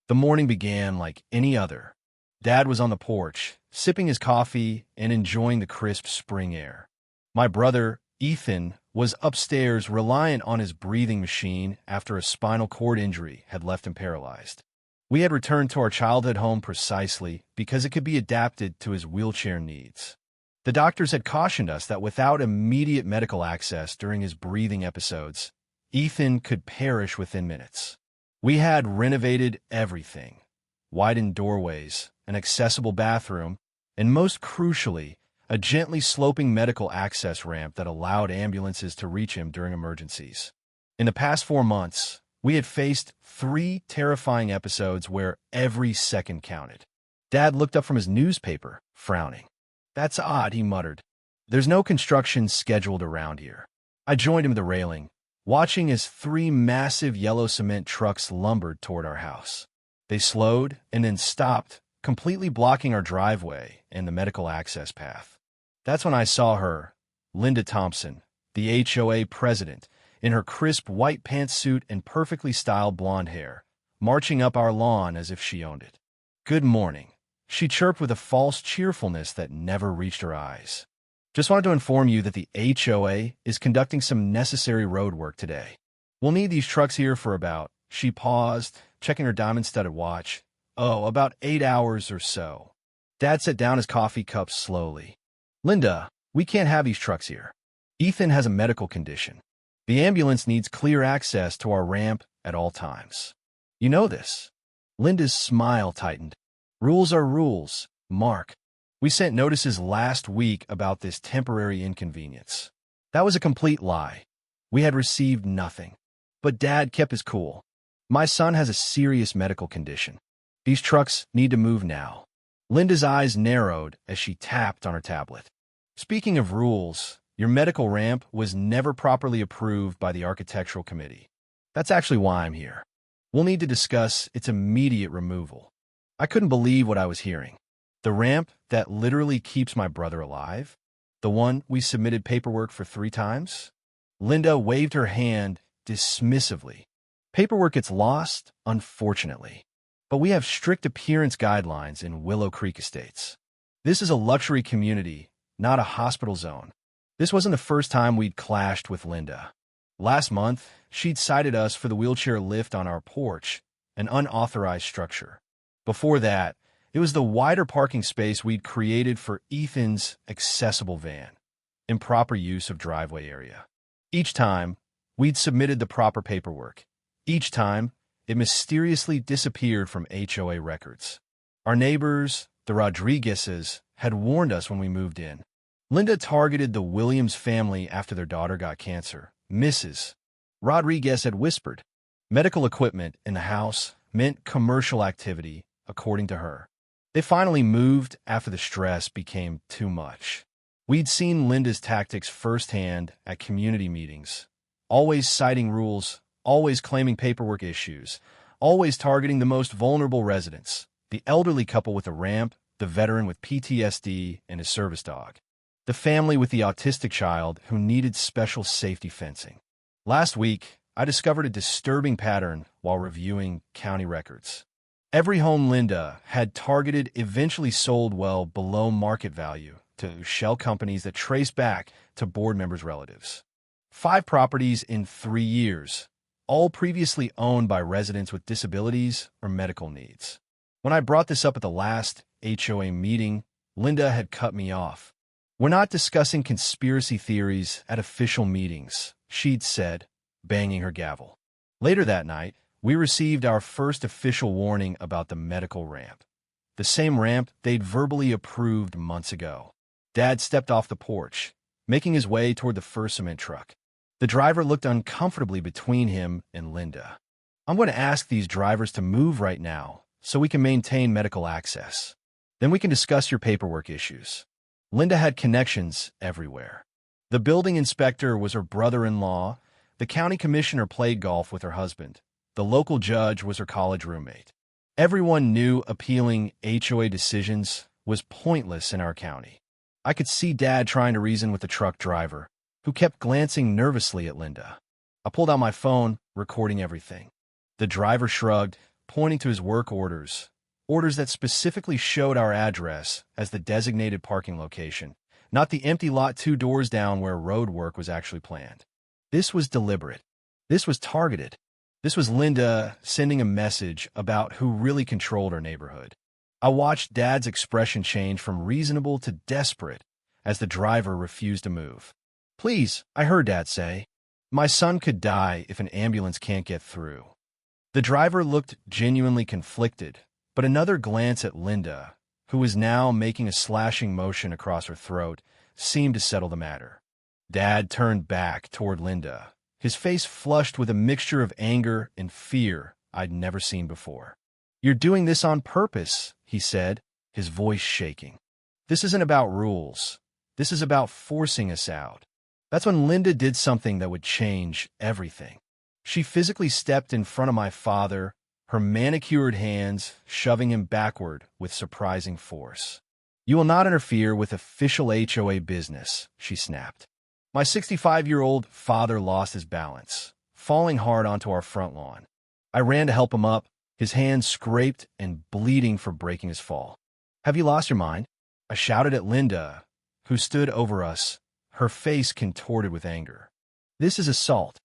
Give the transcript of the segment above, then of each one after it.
The morning began like any other. Dad was on the porch, sipping his coffee and enjoying the crisp spring air. My brother, Ethan, was upstairs reliant on his breathing machine after a spinal cord injury had left him paralyzed. We had returned to our childhood home precisely because it could be adapted to his wheelchair needs. The doctors had cautioned us that without immediate medical access during his breathing episodes, Ethan could perish within minutes. We had renovated everything: widened doorways, an accessible bathroom, and most crucially, a gently sloping medical access ramp that allowed ambulances to reach him during emergencies. In the past 4 months, we had faced 3 terrifying episodes where every second counted. Dad looked up from his newspaper, frowning. "That's odd," he muttered. "There's no construction scheduled around here." I joined him at the railing, watching as 3 massive yellow cement trucks lumbered toward our house. They slowed and then stopped, completely blocking our driveway and the medical access path. That's when I saw her, Linda Thompson, the HOA president, in her crisp white pantsuit and perfectly styled blonde hair, marching up our lawn as if she owned it. "Good morning," she chirped with a false cheerfulness that never reached her eyes. "Just wanted to inform you that the HOA is conducting some necessary road work today. We'll need these trucks here for about," she paused, checking her diamond-studded watch, "about 8 hours or so." Dad set down his coffee cup slowly. "Linda, we can't have these trucks here. Ethan has a medical condition. The ambulance needs clear access to our ramp at all times. You know this." Linda's smile tightened. "Rules are rules, Mark. We sent notices last week about this temporary inconvenience." That was a complete lie. We had received nothing. But Dad kept his cool. "My son has a serious medical condition. These trucks need to move now." Linda's eyes narrowed as she tapped on her tablet. "Speaking of rules, your medical ramp was never properly approved by the architectural committee. That's actually why I'm here. We'll need to discuss its immediate removal." I couldn't believe what I was hearing. The ramp that literally keeps my brother alive? The one we submitted paperwork for 3 times? Linda waved her hand dismissively. "Paperwork gets lost, unfortunately. But we have strict appearance guidelines in Willow Creek Estates. This is a luxury community, not a hospital zone." This wasn't the first time we'd clashed with Linda. Last month, she'd cited us for the wheelchair lift on our porch, an unauthorized structure. Before that, it was the wider parking space we'd created for Ethan's accessible van, improper use of driveway area. Each time, we'd submitted the proper paperwork. Each time, it mysteriously disappeared from HOA records. Our neighbors, the Rodriguezes, had warned us when we moved in. Linda targeted the Williams family after their daughter got cancer. Mrs. Rodriguez had whispered. Medical equipment in the house meant commercial activity, according to her. They finally moved after the stress became too much. We'd seen Linda's tactics firsthand at community meetings, always citing rules, always claiming paperwork issues, always targeting the most vulnerable residents, the elderly couple with a ramp, the veteran with PTSD and his service dog, the family with the autistic child who needed special safety fencing. Last week, I discovered a disturbing pattern while reviewing county records. Every home Linda had targeted eventually sold well below market value to shell companies that trace back to board members' relatives. 5 properties in 3 years, all previously owned by residents with disabilities or medical needs. When I brought this up at the last HOA meeting, Linda had cut me off. "We're not discussing conspiracy theories at official meetings," she'd said, banging her gavel. Later that night, we received our first official warning about the medical ramp. The same ramp they'd verbally approved months ago. Dad stepped off the porch, making his way toward the first cement truck. The driver looked uncomfortably between him and Linda. "I'm going to ask these drivers to move right now so we can maintain medical access. Then we can discuss your paperwork issues." Linda had connections everywhere. The building inspector was her brother-in-law, the county commissioner played golf with her husband, the local judge was her college roommate. Everyone knew appealing HOA decisions was pointless in our county. I could see Dad trying to reason with the truck driver, who kept glancing nervously at Linda. I pulled out my phone, recording everything. The driver shrugged, pointing to his work orders, orders that specifically showed our address as the designated parking location, not the empty lot 2 doors down where road work was actually planned. This was deliberate. This was targeted. This was Linda sending a message about who really controlled our neighborhood. I watched Dad's expression change from reasonable to desperate as the driver refused to move. "Please," I heard Dad say. "My son could die if an ambulance can't get through." The driver looked genuinely conflicted, but another glance at Linda, who was now making a slashing motion across her throat, seemed to settle the matter. Dad turned back toward Linda, his face flushed with a mixture of anger and fear I'd never seen before. "You're doing this on purpose," he said, his voice shaking. "This isn't about rules. This is about forcing us out." That's when Linda did something that would change everything. She physically stepped in front of my father, her manicured hands shoving him backward with surprising force. "You will not interfere with official HOA business," she snapped. My 65-year-old father lost his balance, falling hard onto our front lawn. I ran to help him up, his hands scraped and bleeding from breaking his fall. "Have you lost your mind?" I shouted at Linda, who stood over us, her face contorted with anger. "This is assault."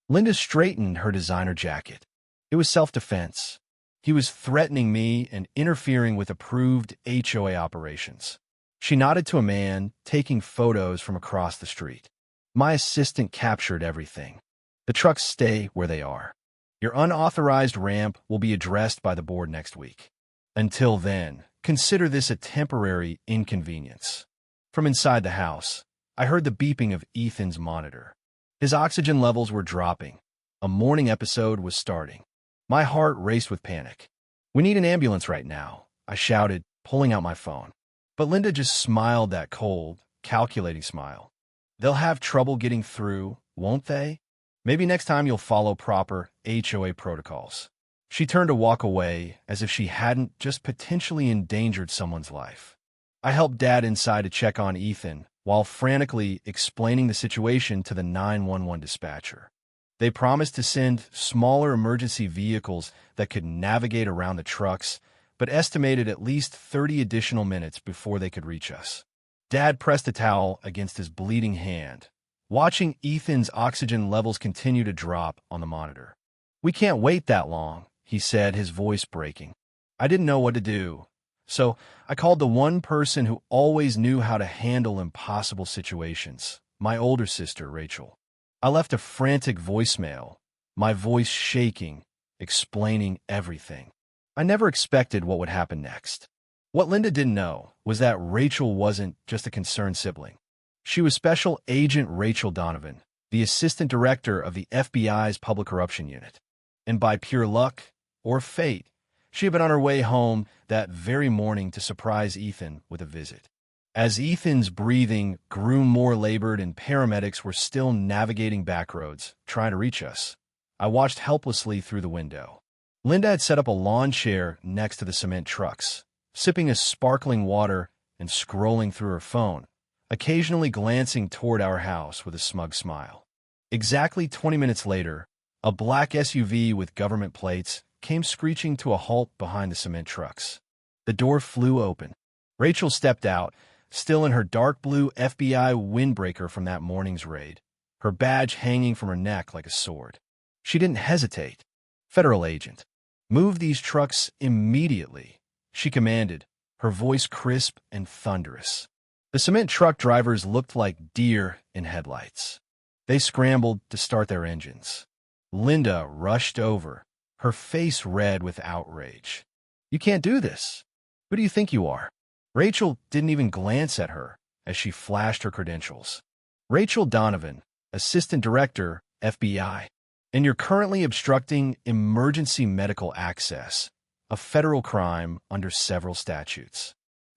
Linda straightened her designer jacket. It was self-defense. He was threatening me and interfering with approved HOA operations. She nodded to a man taking photos from across the street. "My assistant captured everything. The trucks stay where they are. Your unauthorized ramp will be addressed by the board next week. Until then, consider this a temporary inconvenience." From inside the house, I heard the beeping of Ethan's monitor. His oxygen levels were dropping. A morning episode was starting. My heart raced with panic. "We need an ambulance right now," I shouted, pulling out my phone. But Linda just smiled that cold, calculating smile. "They'll have trouble getting through, won't they? Maybe next time you'll follow proper HOA protocols." She turned to walk away as if she hadn't just potentially endangered someone's life. I helped Dad inside to check on Ethan while frantically explaining the situation to the 911 dispatcher. They promised to send smaller emergency vehicles that could navigate around the trucks, but estimated at least 30 additional minutes before they could reach us. Dad pressed a towel against his bleeding hand, watching Ethan's oxygen levels continue to drop on the monitor. "We can't wait that long," he said, his voice breaking. I didn't know what to do, so I called the one person who always knew how to handle impossible situations, my older sister, Rachel. I left a frantic voicemail, my voice shaking, explaining everything. I never expected what would happen next. What Linda didn't know was that Rachel wasn't just a concerned sibling. She was Special Agent Rachel Donovan, the Assistant Director of the FBI's Public Corruption Unit. And by pure luck, or fate, she had been on her way home that very morning to surprise Ethan with a visit. As Ethan's breathing grew more labored and paramedics were still navigating back roads, trying to reach us, I watched helplessly through the window. Linda had set up a lawn chair next to the cement trucks, sipping a sparkling water and scrolling through her phone, occasionally glancing toward our house with a smug smile. Exactly 20 minutes later, a black SUV with government plates came screeching to a halt behind the cement trucks. The door flew open. Rachel stepped out, still in her dark blue FBI windbreaker from that morning's raid, her badge hanging from her neck like a sword. She didn't hesitate. "Federal agent, move these trucks immediately," she commanded, her voice crisp and thunderous. The cement truck drivers looked like deer in headlights. They scrambled to start their engines. Linda rushed over, her face red with outrage. "You can't do this. Who do you think you are?" Rachel didn't even glance at her as she flashed her credentials. "Rachel Donovan, Assistant Director, FBI. And you're currently obstructing emergency medical access, a federal crime under several statutes."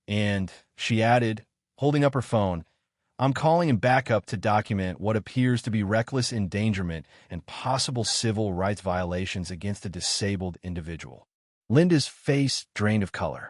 And she added, holding up her phone, "I'm calling in backup to document what appears to be reckless endangerment and possible civil rights violations against a disabled individual." Linda's face drained of color.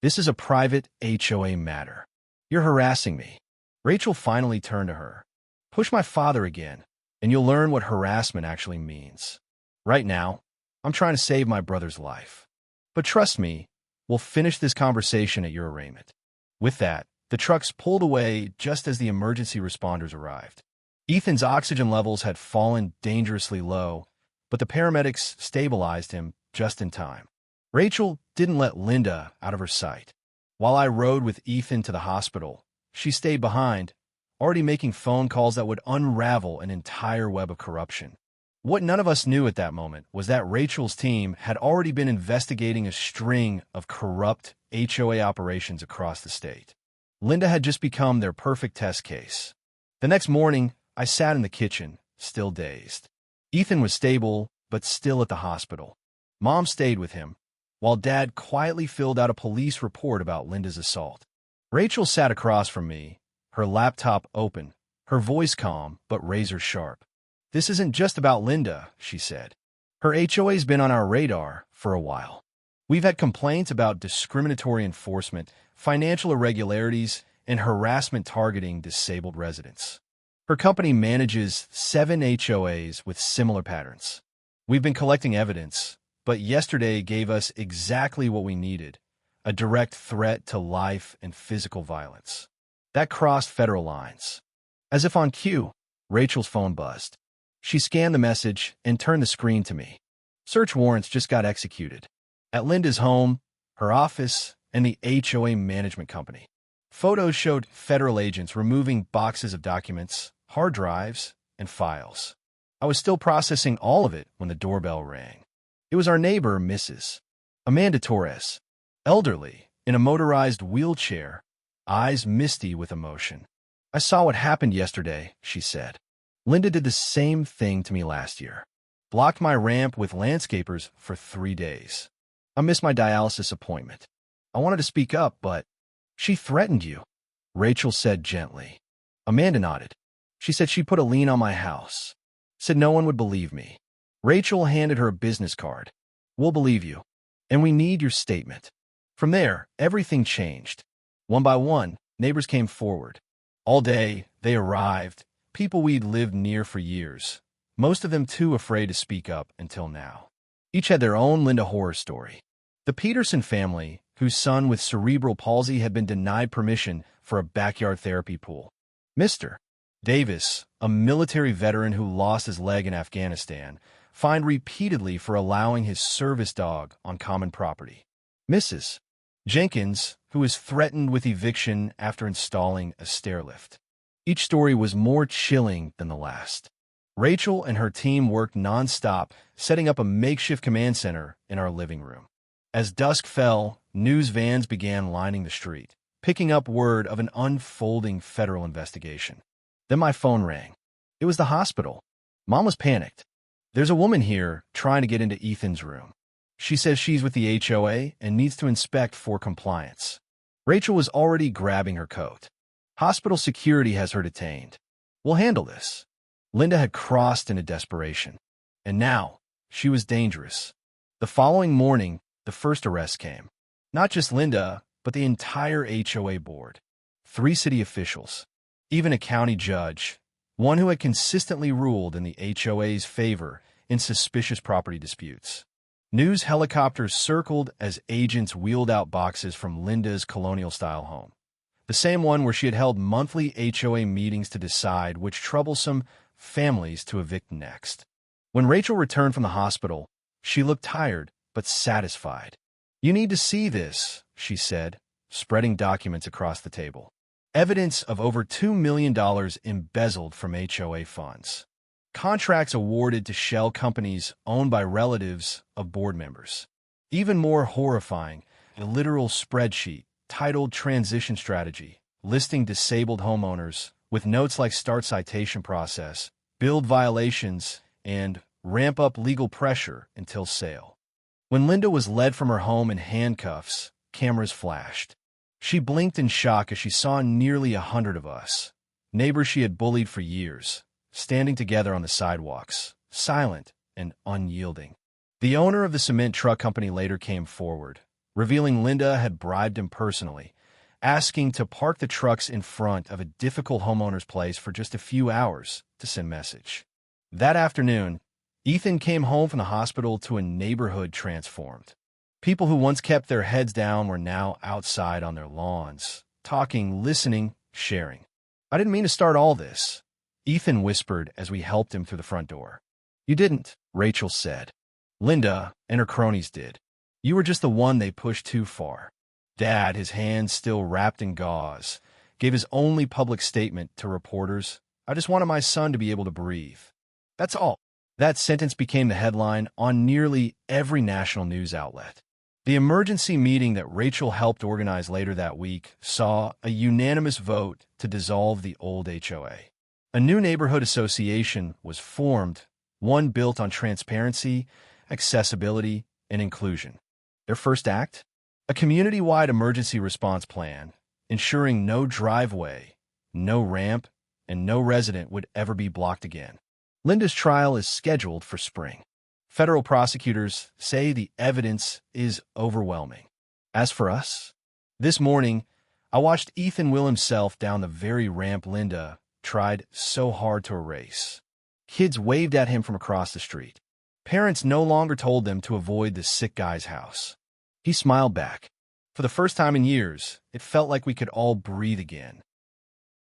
"This is a private HOA matter. You're harassing me." Rachel finally turned to her. "Push my father again, and you'll learn what harassment actually means. Right now, I'm trying to save my brother's life. But trust me, we'll finish this conversation at your arraignment." With that, the trucks pulled away just as the emergency responders arrived. Ethan's oxygen levels had fallen dangerously low, but the paramedics stabilized him just in time. Rachel didn't let Linda out of her sight. While I rode with Ethan to the hospital, she stayed behind, already making phone calls that would unravel an entire web of corruption. What none of us knew at that moment was that Rachel's team had already been investigating a string of corrupt HOA operations across the state. Linda had just become their perfect test case. The next morning, I sat in the kitchen, still dazed. Ethan was stable, but still at the hospital. Mom stayed with him, while Dad quietly filled out a police report about Linda's assault. Rachel sat across from me, her laptop open, her voice calm but razor sharp. "This isn't just about Linda," she said. "Her HOA's been on our radar for a while. We've had complaints about discriminatory enforcement, financial irregularities, and harassment targeting disabled residents. Her company manages 7 HOAs with similar patterns. We've been collecting evidence, but yesterday gave us exactly what we needed: a direct threat to life and physical violence. That crossed federal lines." As if on cue, Rachel's phone buzzed. She scanned the message and turned the screen to me. Search warrants just got executed at Linda's home, her office, and the HOA management company. Photos showed federal agents removing boxes of documents, hard drives, and files. I was still processing all of it when the doorbell rang. It was our neighbor, Mrs. Amanda Torres, elderly, in a motorized wheelchair, eyes misty with emotion. "I saw what happened yesterday," she said. "Linda did the same thing to me last year. Blocked my ramp with landscapers for 3 days. I missed my dialysis appointment. I wanted to speak up, but..." "She threatened you," Rachel said gently. Amanda nodded. "She said she put a lien on my house. Said no one would believe me." Rachel handed her a business card. "We'll believe you, and we need your statement." From there, everything changed. One by one, neighbors came forward. All day, they arrived, people we'd lived near for years, most of them too afraid to speak up until now. Each had their own Linda horror story. The Peterson family, whose son with cerebral palsy had been denied permission for a backyard therapy pool. Mr. Davis, a military veteran who lost his leg in Afghanistan, fined repeatedly for allowing his service dog on common property. Mrs. Jenkins, who was threatened with eviction after installing a stairlift. Each story was more chilling than the last. Rachel and her team worked nonstop, setting up a makeshift command center in our living room. As dusk fell, news vans began lining the street, picking up word of an unfolding federal investigation. Then my phone rang. It was the hospital. Mom was panicked. "There's a woman here trying to get into Ethan's room. She says she's with the HOA and needs to inspect for compliance." Rachel was already grabbing her coat. "Hospital security has her detained. We'll handle this." Linda had crossed into desperation. And now, she was dangerous. The following morning, the first arrest came. Not just Linda, but the entire HOA board. 3 city officials. Even a county judge, one who had consistently ruled in the HOA's favor in suspicious property disputes. News helicopters circled as agents wheeled out boxes from Linda's colonial-style home, the same one where she had held monthly HOA meetings to decide which troublesome families to evict next. When Rachel returned from the hospital, she looked tired but satisfied. "You need to see this," she said, spreading documents across the table. Evidence of over $2 million embezzled from HOA funds. Contracts awarded to shell companies owned by relatives of board members. Even more horrifying, a literal spreadsheet titled Transition Strategy, listing disabled homeowners with notes like start citation process, build violations, and ramp up legal pressure until sale. When Linda was led from her home in handcuffs, cameras flashed. She blinked in shock as she saw nearly 100 of us, neighbors she had bullied for years, standing together on the sidewalks, silent and unyielding. The owner of the cement truck company later came forward, revealing Linda had bribed him personally, asking to park the trucks in front of a difficult homeowner's place for just a few hours to send message. That afternoon, Ethan came home from the hospital to a neighborhood transformed. People who once kept their heads down were now outside on their lawns, talking, listening, sharing. "I didn't mean to start all this," Ethan whispered as we helped him through the front door. "You didn't," Rachel said. "Linda and her cronies did. You were just the one they pushed too far." Dad, his hands still wrapped in gauze, gave his only public statement to reporters. "I just wanted my son to be able to breathe. That's all." That sentence became the headline on nearly every national news outlet. The emergency meeting that Rachel helped organize later that week saw a unanimous vote to dissolve the old HOA. A new neighborhood association was formed, one built on transparency, accessibility, and inclusion. Their first act? A community-wide emergency response plan, ensuring no driveway, no ramp, and no resident would ever be blocked again. Linda's trial is scheduled for spring. Federal prosecutors say the evidence is overwhelming. As for us, this morning, I watched Ethan will himself down the very ramp Linda tried so hard to erase. Kids waved at him from across the street. Parents no longer told them to avoid the sick guy's house. He smiled back. For the first time in years, it felt like we could all breathe again.